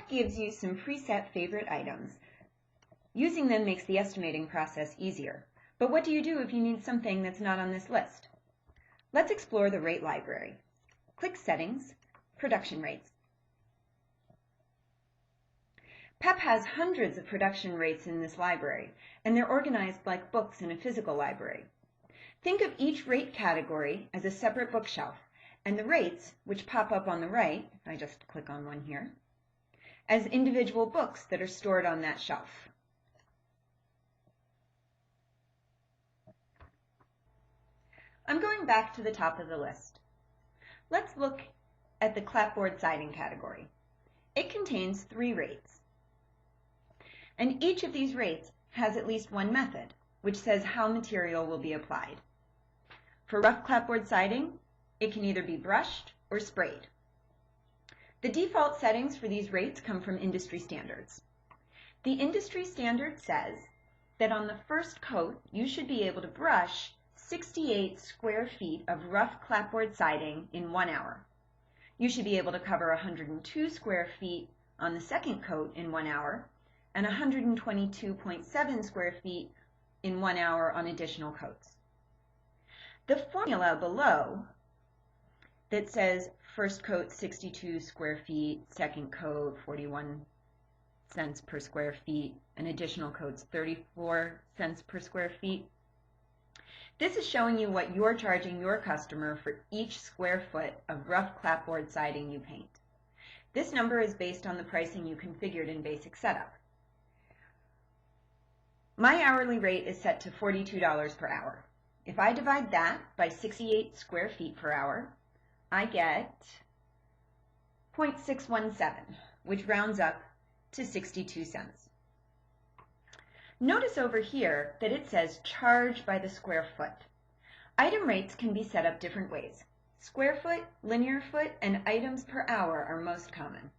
App gives you some preset favorite items. Using them makes the estimating process easier. But what do you do if you need something that's not on this list? Let's explore the rate library. Click Settings, Production Rates. PEP has hundreds of production rates in this library, and they're organized like books in a physical library. Think of each rate category as a separate bookshelf, and the rates, which pop up on the right, if I just click on one here, as individual books that are stored on that shelf. I'm going back to the top of the list. Let's look at the clapboard siding category. It contains 3 rates. And each of these rates has at least one method, which says how material will be applied. For rough clapboard siding, it can either be brushed or sprayed. The default settings for these rates come from industry standards. The industry standard says that on the first coat, you should be able to brush 68 square feet of rough clapboard siding in 1 hour. You should be able to cover 102 square feet on the second coat in 1 hour, and 122.7 square feet in 1 hour on additional coats. The formula below that says first coat 62 square feet, second coat 41 cents per square feet, and additional coats 34 cents per square feet. This is showing you what you're charging your customer for each square foot of rough clapboard siding you paint. This number is based on the pricing you configured in Basic Setup. My hourly rate is set to $42 per hour. If I divide that by 68 square feet per hour, I get 0.617, which rounds up to 62 cents. Notice over here that it says charge by the square foot. Item rates can be set up different ways. Square foot, linear foot, and items per hour are most common.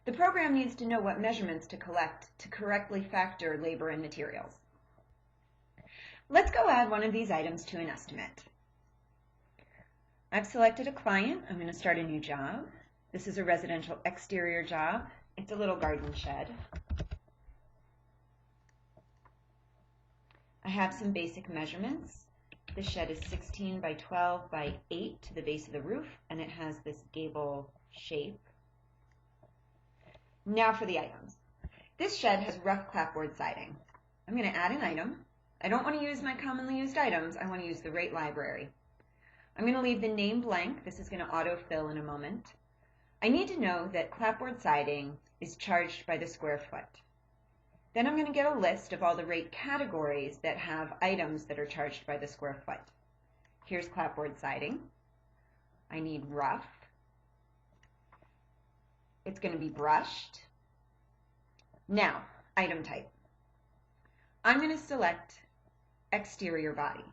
The program needs to know what measurements to collect to correctly factor labor and materials. Let's go add one of these items to an estimate. I've selected a client. I'm going to start a new job. This is a residential exterior job. It's a little garden shed. I have some basic measurements. The shed is 16 by 12 by 8 to the base of the roof, and it has this gable shape. Now for the items. This shed has rough clapboard siding. I'm going to add an item. I don't want to use my commonly used items. I want to use the rate library. I'm going to leave the name blank. This is going to autofill in a moment. I need to know that clapboard siding is charged by the square foot. Then I'm going to get a list of all the rate categories that have items that are charged by the square foot. Here's clapboard siding. I need rough. It's going to be brushed. Now, item type. I'm going to select exterior body.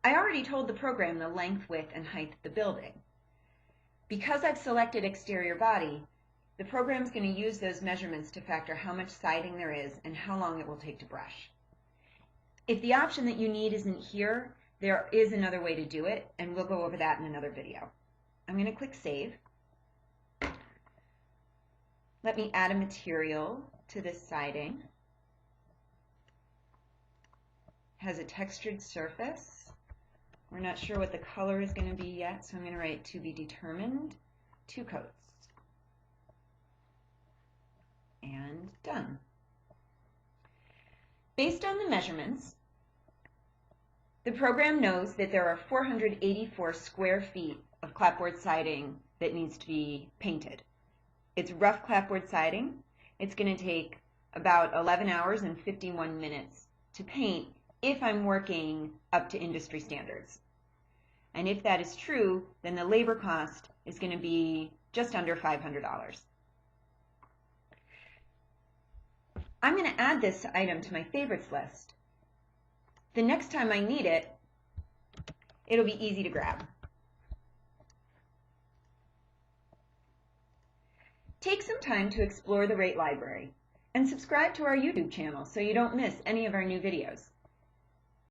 I already told the program the length, width, and height of the building. Because I've selected exterior body, the program is going to use those measurements to factor how much siding there is and how long it will take to brush. If the option that you need isn't here, there is another way to do it, and we'll go over that in another video. I'm going to click Save. Let me add a material to this siding. It has a textured surface. We're not sure what the color is going to be yet, so I'm going to write to be determined, 2 coats. And done. Based on the measurements, the program knows that there are 484 square feet of clapboard siding that needs to be painted. It's rough clapboard siding. It's going to take about 11 hours and 51 minutes to paint if I'm working up to industry standards. And if that is true, then the labor cost is going to be just under $500. I'm going to add this item to my favorites list. The next time I need it, it'll be easy to grab. Take some time to explore the rate library and subscribe to our YouTube channel so you don't miss any of our new videos.